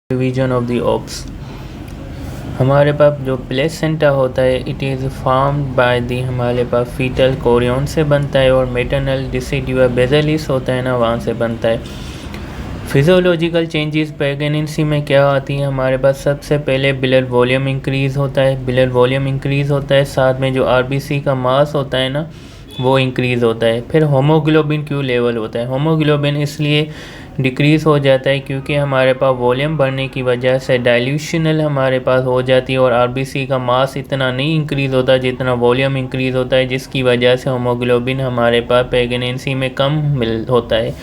Division of the obs. हमारे पास जो placenta होता है it is formed by the हमारे पास फीटल कोरियन से बनता है और मेटरनल डिसिड्यूआ बेसिलिस होता है ना, वहाँ से बनता है। फिजियोलॉजिकल चेंजेस प्रेगनेंसी में क्या आती है हमारे पास? सबसे पहले ब्लड वॉल्यूम इंक्रीज़ होता है, साथ में जो आरबीसी का मास होता है ना वो इंक्रीज़ होता है। फिर होमोग्लोबिन क्यू लेवल होता है। होमोग्लोबिन इसलिए डिक्रीज़ हो जाता है क्योंकि हमारे पास वॉल्यूम बढ़ने की वजह से डाइल्यूशनल हमारे पास हो जाती है और आरबीसी का मास इतना नहीं इंक्रीज़ होता जितना वॉल्यूम इंक्रीज़ होता है, जिसकी वजह से होमोग्लोबिन हमारे पास प्रेगनेंसी में कम होता है।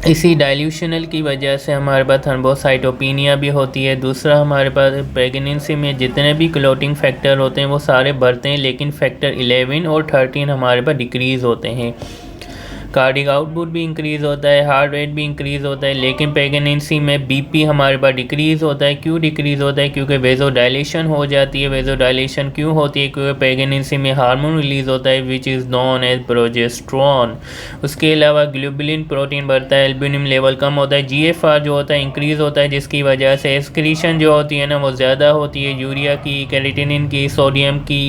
इसी डाइल्यूशनल की वजह से हमारे पास थ्रोम्बोसाइटोपेनिया भी होती है। दूसरा, हमारे पास प्रेगनेंसी में जितने भी क्लोटिंग फैक्टर होते हैं वो सारे बढ़ते हैं, लेकिन फैक्टर 11 और 13 हमारे पास डिक्रीज़ होते हैं। कार्डिक आउटपुट भी इंक्रीज़ होता है, हार्ट रेट भी इंक्रीज़ होता है, लेकिन प्रेगनेंसी में बीपी हमारे पास डिक्रीज़ होता है। क्यों डिक्रीज़ होता है? क्योंकि वेज़ोडाइलेशन हो जाती है। वेज़ोडाइलेशन क्यों होती है? क्योंकि प्रेगनेंसी में हार्मोन रिलीज़ होता है which is known as progesterone. उसके अलावा ग्लोबुलिन प्रोटीन बढ़ता है, एल्ब्यूमिन लेवल कम होता है, जीएफआर जो होता है इंक्रीज़ होता है, जिसकी वजह से एक्सक्रीशन जो होती है ना वो ज़्यादा होती है। यूरिया की, कैरेटिनिन की, सोडियम की,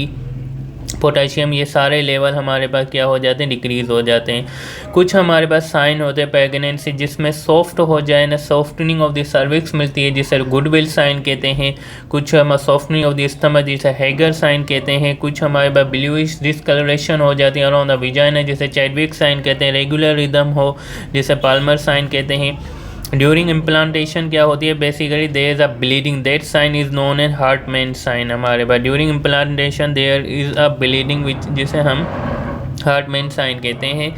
पोटेशियम, ये सारे लेवल हमारे पास क्या हो जाते हैं? डिक्रीज़ हो जाते हैं। कुछ हमारे पास साइन होते हैं प्रेगनेंसी जिसमें सॉफ्ट हो जाए ना, सॉफ्टनिंग ऑफ द सर्विक्स मिलती है जिसे गुडविल साइन कहते हैं। कुछ हम सॉफ्टनिंग ऑफ द स्टमक जिसे हैगर साइन कहते हैं। कुछ हमारे पास ब्लूइश डिस्कलरेशन हो जाती है अराउंड द विजाइना जिसे चैडविक साइन कहते हैं। रेगुलर रिदम हो जिसे पाल्मर साइन कहते हैं। ड्यूरिंग इम्प्लांटेशन क्या होती है? Basically there is a bleeding, that sign is known as Hartman sign. हमारे पास during implantation there is a bleeding which जिसे हम हार्टमैन साइन कहते हैं।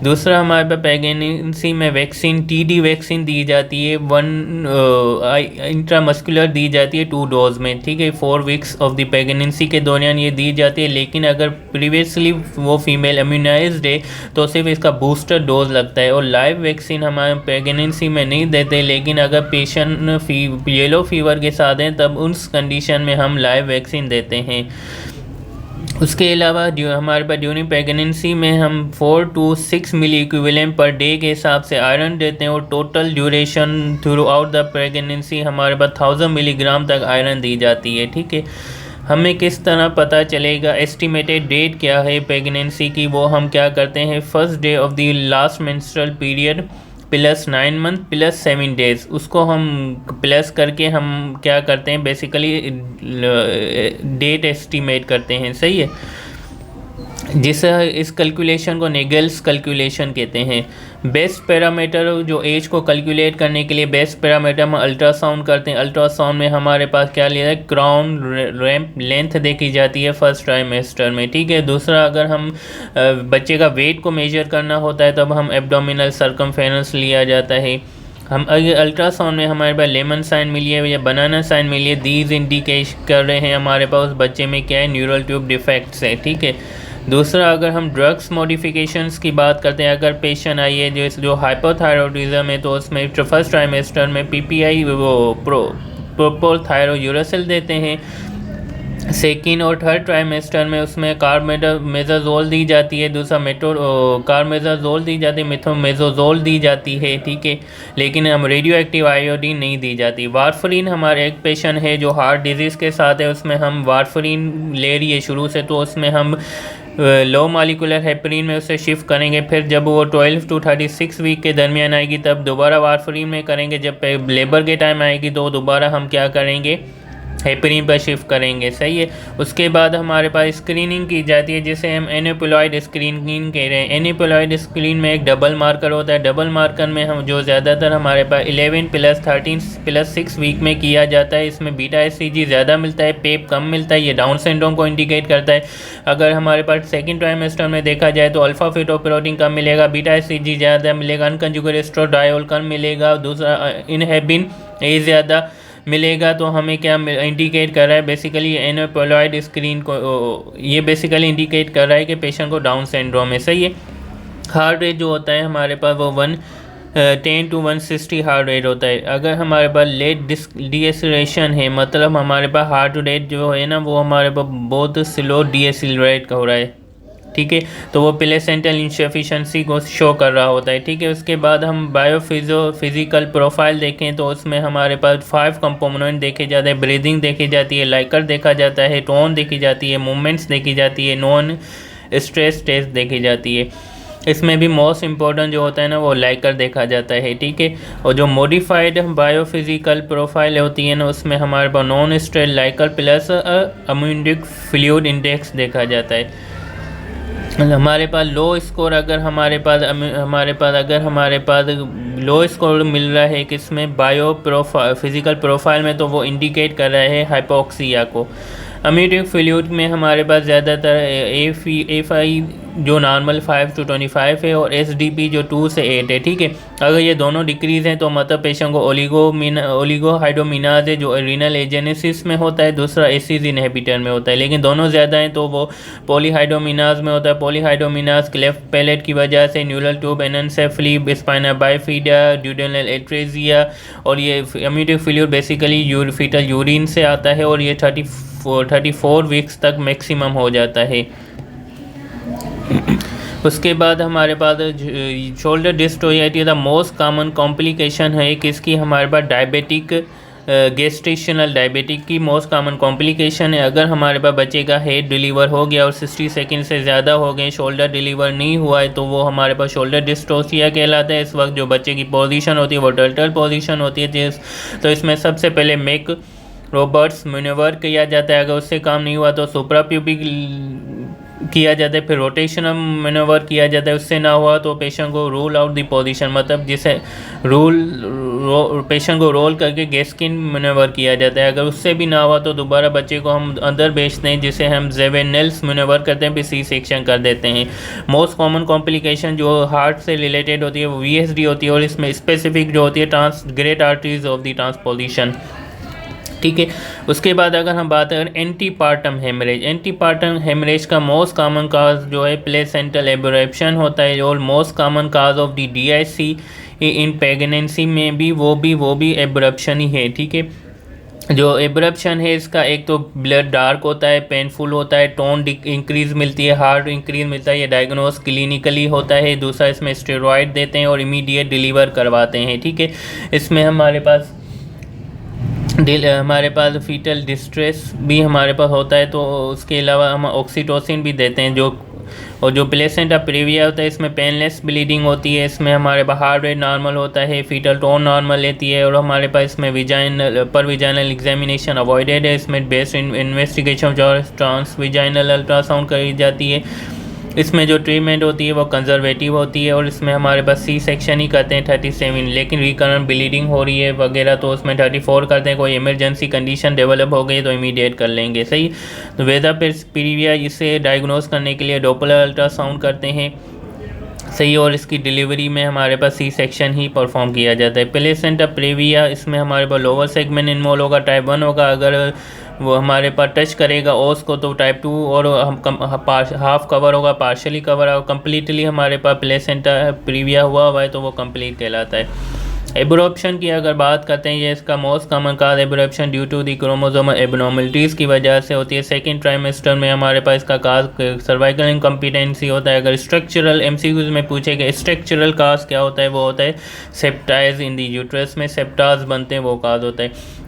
दूसरा, हमारे पास प्रेगनेंसी में वैक्सीन टीडी वैक्सीन दी जाती है, 1 इंट्रामस्कुलर दी जाती है 2 डोज में, ठीक है। 4 वीक्स ऑफ द प्रेगनेंसी के दौरान ये दी जाती है, लेकिन अगर प्रीवियसली वो फीमेल इम्यूनाइज्ड है तो सिर्फ इसका बूस्टर डोज लगता है। और लाइव वैक्सीन हमारे प्रेगनेंसी में नहीं देते, लेकिन अगर पेशेंट येलो फीवर के साथ हैं तब उस कंडीशन में हम लाइव वैक्सीन देते हैं। उसके अलावा हमारे पास ड्यूरिंग प्रेगनेंसी में हम 4 to 6 milli equivalent per day के हिसाब से आयरन देते हैं और total duration throughout the pregnancy हमारे पास 1000 मिलीग्राम तक आयरन दी जाती है, ठीक है। हमें किस तरह पता चलेगा एस्टिमेटेड डेट क्या है प्रेगनेंसी की? वो हम क्या करते हैं, first day of the last menstrual period plus 9 month plus 7 days, उसको हम प्लस करके हम क्या करते हैं, बेसिकली डेट एस्टिमेट करते हैं, सही है। जिस इस कैलकुलेशन को नेगल्स कैलकुलेशन कहते हैं। बेस्ट पैरामीटर जो एज को कैलकुलेट करने के लिए बेस्ट पैरामीटर हम अल्ट्रासाउंड करते हैं। अल्ट्रासाउंड में हमारे पास क्या लिया है, क्राउन रैम्प लेंथ देखी जाती है फर्स्ट ट्राइमेस्टर में, ठीक है। दूसरा, अगर हम बच्चे का वेट को मेजर करना होता है तब हम एब्डोमिनल सर्कमफेरेंस लिया जाता है। हम अगर अल्ट्रासाउंड में हमारे पास लेमन साइन मिली है या बनाना साइन मिली है, दीज इंडिकेट कर रहे हैं हमारे पास उस बच्चे में क्या है, न्यूरल ट्यूब डिफेक्ट्स है, ठीक है। दूसरा, अगर हम ड्रग्स मॉडिफिकेशंस की बात करते हैं, अगर पेशेंट आई है जो हाइपोथायरॉयडिज्म है तो उसमें फर्स्ट ट्राइमेस्टर में पीपीआई वो प्रोपोथायरोयूरेसिल देते हैं। सेकेंड और थर्ड ट्राइमेस्टर में उसमें कार्बेंडाजोल दी जाती है। दूसरा कार्बेंडाजोल दी जाती है, मेथोमेजोजोल दी जाती है, ठीक है। लेकिन हम रेडियो एक्टिव आयोडीन नहीं दी जाती। वारफरीन, हमारे एक पेशेंट है जो हार्ट डिजीज़ के साथ है, उसमें हम वारफरीन ले रही है शुरू से, तो उसमें हम लो मॉलिकुलर हेपरीन में उसे शिफ्ट करेंगे। फिर जब वो 12 to 36 वीक के दरमियान आएगी तब दोबारा वारफरीन में करेंगे। जब लेबर के टाइम आएगी तो दोबारा हम क्या करेंगे, हेपरीन पर शिफ्ट करेंगे, सही है। उसके बाद हमारे पास स्क्रीनिंग की जाती है जिसे हम एनेपोलॉइड स्क्रीनिंग कह रहे हैं। एनेपोलॉइड स्क्रीन में एक डबल मार्कर होता है। डबल मार्कर में हम जो ज़्यादातर हमारे पास 11 + 13 + 6 वीक में किया जाता है। इसमें बीटा एचसीजी ज़्यादा मिलता है, पेप कम मिलता है। ये डाउन सिंड्रोम को इंडिकेट करता है। अगर हमारे पास सेकेंड ट्राइमेस्टर में देखा जाए तो अल्फा फेटोप्रोटीन कम मिलेगा, बीटा एचसीजी ज़्यादा मिलेगा, अनकंजुगेटेड एस्ट्राडियोल कम मिलेगा, दूसरा इनहिबिन ए ज़्यादा मिलेगा। तो हमें क्या इंडिकेट कर रहा है, बेसिकली एनेपोलॉइड स्क्रीन को ये बेसिकली इंडिकेट कर रहा है कि पेशेंट को डाउन सिंड्रोम है, सही है। हार्ट रेट जो होता है हमारे पास वो 110 to 160 हार्ट रेट होता है। अगर हमारे पास लेट डीएसिलेशन है, मतलब हमारे पास हार्ट रेट जो है ना वो हमारे पास बहुत स्लो डीएसिलरेट हो रहा है, ठीक है। तो वो प्लेसेंटल इनसफिशिएंसी को शो कर रहा होता है, ठीक है। उसके बाद हम फिजिकल प्रोफाइल देखें तो उसमें हमारे पास 5 कंपोनेंट देखे जाते हैं। ब्रीदिंग देखी जाती है, लाइकर देखा जाता है, टोन देखी जाती है, मूवमेंट्स देखी जाती है, नॉन स्ट्रेस टेस्ट देखी जाती है। इसमें भी मोस्ट इम्पोर्टेंट जो होता है ना वो लाइकर देखा जाता है, ठीक है। और जो मॉडिफाइड बायोफिजिकल प्रोफाइल होती है ना उसमें हमारे पास नॉन स्ट्रेस लाइकर प्लस अम्यूनिक फ्लूइड इंडेक्स देखा जाता है। हमारे पास लो स्कोर अगर हमारे पास लो स्कोर मिल रहा है किसमें फिजिकल प्रोफाइल में, तो वो इंडिकेट कर रहा है हाइपोक्सिया को। अम्यूनिक फ्लूइड में हमारे पास ज़्यादातर एफ आई जो नॉर्मल 5 to 25 है और SDP जो 2 से 8 है, ठीक है। अगर ये दोनों डिक्रीज़ हैं तो मतलब पेशेंट को ओलिगोहाइड्रोमिनाज है जो रीनल एजेनेसिस में होता है, दूसरा एसिड इनहिबिटर में होता है। लेकिन दोनों ज़्यादा हैं तो वो पॉलीहाइड्रोमिनाज में होता है। पॉलीहाइड्रोमिनाज क्लेफ्ट पैलेट की वजह से neural tube anencephaly spina bifida duodenal atresia, और ये amniotic fluid basically fetal urine से आता है और ये 34 वीक्स तक मैक्सिमम हो जाता है। उसके बाद हमारे पास शोल्डर डिस्ट्रोइड द मोस्ट कॉमन कॉम्प्लिकेशन है किसकी, हमारे पास डायबिटिक गेस्टेशनल डायबिटिक की मोस्ट कॉमन कॉम्प्लिकेशन है। अगर हमारे पास बच्चे का हेड डिलीवर हो गया और 60 सेकंड से ज़्यादा हो गए, शोल्डर डिलीवर नहीं हुआ है, तो वो हमारे पास शोल्डर डिस्ट्रोसिया कहलाता है। इस वक्त जो बच्चे की पोजीशन होती है वो टर्टल पोजीशन होती है। तो इसमें सबसे पहले मेक रॉबर्ट्स मैन्यूवर किया जाता है। अगर उससे काम नहीं हुआ तो सुप्राप्यूबिक किया जाता है, फिर रोटेशनल मैन्यूवर किया जाता है। उससे ना हुआ तो पेशेंट को रोल आउट दी पोजीशन, मतलब जिसे पेशेंट को रोल करके गेस्किन मैन्यूवर किया जाता है। अगर उससे भी ना हुआ तो दोबारा बच्चे को हम अंदर भेजते हैं जिसे हम जेवेनेल्स मैन्यूवर करते हैं, फिर सी सेक्शन कर देते हैं। मोस्ट कॉमन कॉम्प्लिकेशन जो हार्ट से रिलेटेड होती है वो VSD होती है और इसमें स्पेसिफिक जो होती है great arteries of the transposition, ठीक है। उसके बाद अगर हम बात करें एंटीपार्टम हेमरेज का मोस्ट कॉमन काज जो है प्लेसेंटल एब्रप्शन होता है और most common cause of the DIC in pregnancy में भी वो भी एब्रप्शन ही है, ठीक है। जो एब्रप्शन है इसका एक तो ब्लड डार्क होता है, पेनफुल होता है, टोन इंक्रीज मिलती है, हार्ट इंक्रीज मिलता है, ये डायग्नोस क्लिनिकली होता है। दूसरा इसमें स्टेरॉइड देते हैं और इमीडिएट डिलीवर करवाते हैं, ठीक है। इसमें हमारे पास फीटल डिस्ट्रेस भी हमारे पास होता है, तो उसके अलावा हम ऑक्सीटोसिन भी देते हैं। जो प्लेसेंटा प्रीविया होता है इसमें पेनलेस ब्लीडिंग होती है। इसमें हमारे पास हार्ट रेट नॉर्मल होता है, फीटल टोन नॉर्मल लेती है और हमारे पास इसमें विजाइनल एग्जामिनेशन अवॉइडेड है। इसमें best investigation transvaginal ultrasound करी जाती है। इसमें जो ट्रीटमेंट होती है वो कंजर्वेटिव होती है और इसमें हमारे पास C सेक्शन ही करते हैं 37, लेकिन रिकरेंट ब्लीडिंग हो रही है वगैरह तो उसमें 34 करते हैं। कोई इमरजेंसी कंडीशन डेवलप हो गई तो इमीडिएट कर लेंगे, सही। तो वेदा प्रीविया इसे डायग्नोस करने के लिए डॉपलर अल्ट्रासाउंड करते हैं, सही। और इसकी डिलीवरी में हमारे पास C सेक्शन ही परफॉर्म किया जाता है। प्लेसेंटा प्रीविया इसमें हमारे पास लोअर सेगमेंट इन्वॉल्व होगा, टाइप 1 होगा। अगर वो हमारे पास टच करेगा ओस को तो टाइप 2, और हम हाफ कवर होगा, पार्शली कवर होगा। कम्प्लीटली हमारे पास प्लेसेंटा प्रीविया हुआ है तो वो कंप्लीट कहलाता है। एब्रॉप्शन की अगर बात करते हैं, ये इसका most common cause abruption due to the chromosomal abnormalities की वजह से होती है। सेकंड ट्राइमेस्टर में हमारे पास इसका काज सर्वाइकल इनकम्पिटेंसी होता है। अगर स्ट्रक्चरल MCQs में पूछेगा स्ट्रक्चरल काज क्या होता है, वो होता है सेप्टाइज इन दी यूट्रस में सेप्टाज बनते हैं, वो काज होता है।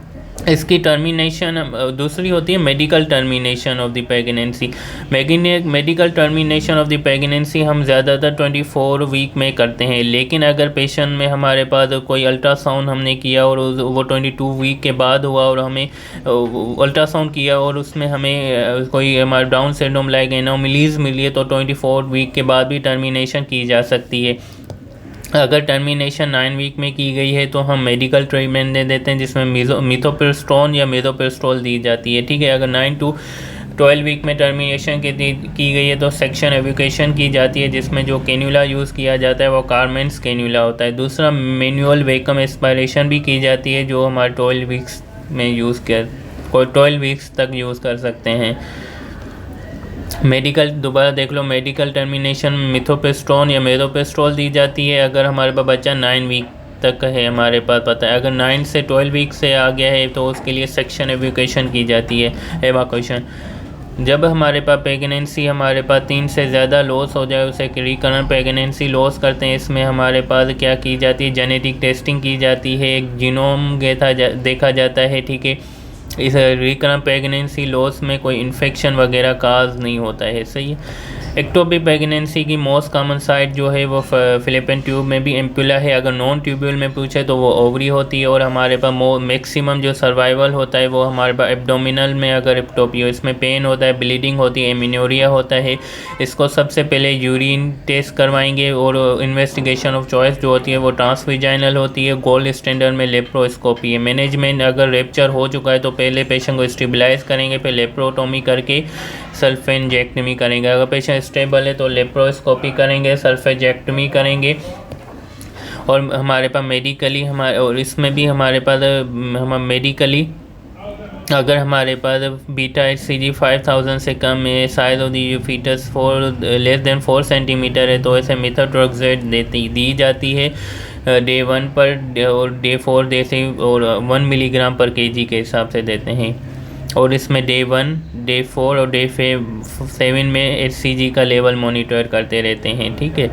इसकी टर्मिनेशन दूसरी होती है medical termination of the pregnancy. Medical termination of the pregnancy हम ज़्यादातर 24 वीक में करते हैं, लेकिन अगर पेशेंट में हमारे पास कोई अल्ट्रासाउंड हमने किया और वो 22 वीक के बाद हुआ और हमें अल्ट्रासाउंड किया और उसमें हमें कोई हमारा डाउन सिंड्रोम लाइक एनोमलीज मिली है तो 24 वीक के बाद भी टर्मिनेशन की जा सकती है। अगर टर्मिनेशन 9 वीक में की गई है तो हम मेडिकल ट्रीटमेंट दे देते हैं जिसमें मिथोप्रिस्टोन या मिथोप्रिस्टोल दी जाती है, ठीक है। अगर 9 to 12 वीक में टर्मिनेशन की गई है तो सेक्शन एवोकेशन की जाती है जिसमें जो कैन्यूला यूज़ किया जाता है वो कारमेंट्स कैन्यूला होता है। दूसरा मैनुअल वेकम एस्पायरेशन भी की जाती है जो हमारे 12 वीक्स में 12 वीक्स तक यूज़ कर सकते हैं। मेडिकल दोबारा देख लो, मेडिकल टर्मिनेशन मिथोप्रिस्टोन या मेथोप्रिस्टोल दी जाती है अगर हमारे पास बच्चा 9 वीक तक है, हमारे पास पता है। अगर 9 से 12 वीक से आ गया है तो उसके लिए सेक्शन एवोकेशन की जाती है, एवाक्यूएशन। जब हमारे पास प्रेगनेंसी हमारे पास 3 से ज़्यादा लॉस हो जाए उसे रिकरेंट प्रेगनेंसी लॉस करते हैं। इसमें हमारे पास क्या की जाती है, जेनेटिक टेस्टिंग की जाती है, एक जीनोम देखा जाता है, ठीक है। इस रिकरेंट प्रेगनेंसी लॉस में कोई इन्फेक्शन वगैरह काज नहीं होता है, सही है। एक्टोपिक प्रेगनेंसी की मोस्ट कॉमन साइट जो है वो फिलिपिन ट्यूब में भी एम्पुला है। अगर नॉन ट्यूब्यूल में पूछे तो वो ओवरी होती है। और हमारे पास मैक्सिमम जो सर्वाइवल होता है वो हमारे पास एब्डोमिनल में अगर एक्टोपी हो, इसमें पेन होता है, ब्लीडिंग होती है, एमिनोरिया होता है। इसको सबसे पहले यूरिन टेस्ट करवाएंगे और इन्वेस्टिगेशन ऑफ चॉइस जो होती है वो ट्रांसविजाइनल होती है। गोल्ड स्टैंडर्ड में लेप्रोस्कोपी है। मैनेजमेंट अगर रेप्चर हो चुका है तो पहले पेशेंट को स्टेबलाइज करेंगे, फिर लेप्रोटोमी करके सल्फेंजेक्टमी करेंगे। अगर पेशेंट स्टेबल है तो लेप्रोस्कोपी करेंगे, सल्फेंजेक्टमी करेंगे। और हमारे पास मेडिकली और इसमें भी हमारे पास हम मेडिकली अगर हमारे पास बीटा HCG 5000 से कम है, size of the foetus less than 4 centimetre है, तो ऐसे मेथोट्रेक्सेट दी जाती है डे 1 पर और डे 4 देते और 1 मिलीग्राम पर केजी के हिसाब से देते हैं। और इसमें डे 1, डे 4 और डे 7 में HCG का लेवल मॉनिटर करते रहते हैं, ठीक है।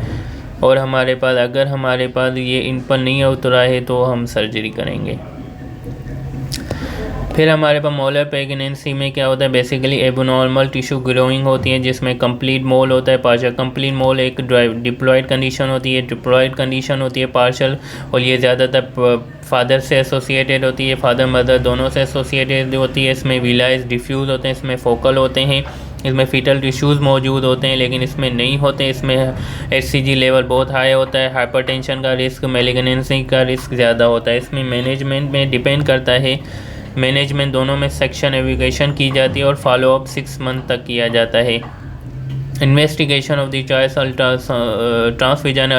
और हमारे पास अगर हमारे पास ये इन पर नहीं उतरा है तो हम सर्जरी करेंगे। फिर हमारे पास मोलर प्रेगनेंसी में क्या होता है, बेसिकली एबनॉर्मल टिश्यू ग्रोइंग होती है जिसमें कंप्लीट मोल होता है, पार्शल कंप्लीट मोल एक डिप्लॉयड कंडीशन होती है, डिप्लॉयड कंडीशन होती है पार्शल। और ये ज़्यादातर फादर से एसोसिएटेड होती है, फादर मदर दोनों से एसोसिएटेड होती है। इसमें विलाइज डिफ्यूज़ होते हैं, इसमें फोकल होते हैं, इसमें फीटल टिश्यूज़ मौजूद होते हैं, लेकिन इसमें नहीं होते। इसमें HCG लेवल बहुत हाई होता है, हाइपरटेंशन का रिस्क, मैलिग्नेंसी का रिस्क ज़्यादा होता है। इसमें मैनेजमेंट में डिपेंड करता है। मैनेजमेंट दोनों में सेक्शन एविगेशन की जाती है और फॉलोअप 6 मंथ तक किया जाता है। Investigation of the choice transvaginal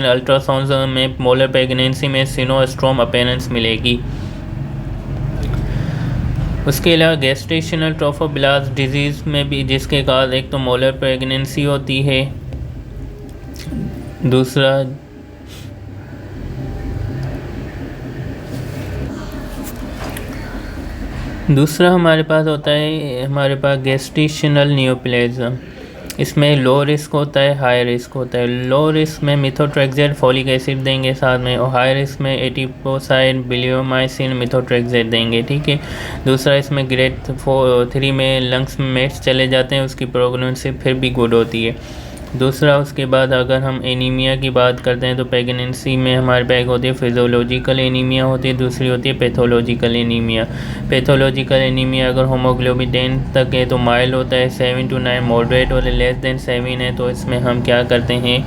ultrasound में मोलर प्रेगनेंसी में सिनोस्ट्रोम अपीयरेंस मिलेगी। उसके अलावा गैस्ट्रेशनल ट्रोफोब्लास्ट डिजीज़ में भी, जिसके कारण एक तो मोलर प्रेगनेंसी होती है, दूसरा हमारे पास होता है हमारे पास गैस्ट्रेशनल नियोप्लाज्म। इसमें लो रिस्क होता है, हाई रिस्क होता है। लो रिस्क में मिथोट्रेक्सेट फॉलिक एसिड देंगे साथ में, और हाई रिस्क में एटिपोसाइड बिलियोमाइसिन मिथोट्रेक्सेट देंगे, ठीक है। दूसरा इसमें ग्रेड 3 में लंग्स में मेट्स चले जाते हैं, उसकी प्रोग्नोसिस फिर भी गुड होती है। दूसरा उसके बाद अगर हम एनीमिया की बात करते हैं तो प्रेगनेंसी में हमारे पास होती है फिजियोलॉजिकल एनीमिया होती है, दूसरी होती है पैथोलॉजिकल एनीमिया। पैथोलॉजिकल एनीमिया अगर होमोग्लोबिन 10 तक है तो माइल्ड होता है, 7 to 9 मॉडरेट और लेस देन 7 है तो इसमें हम क्या करते हैं,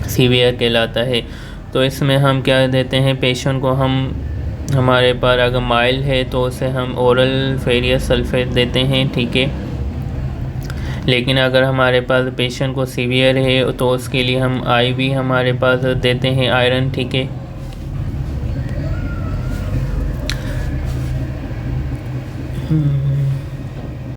सीवियर कहलाता है। तो इसमें हम क्या देते हैं पेशेंट को, हमारे पास अगर माइल्ड है तो उसे हम ओरल फेरियस सल्फेट देते हैं, ठीक है। लेकिन अगर हमारे पास पेशेंट को सीवियर है तो उसके लिए हम IV हमारे पास देते हैं आयरन, ठीक है।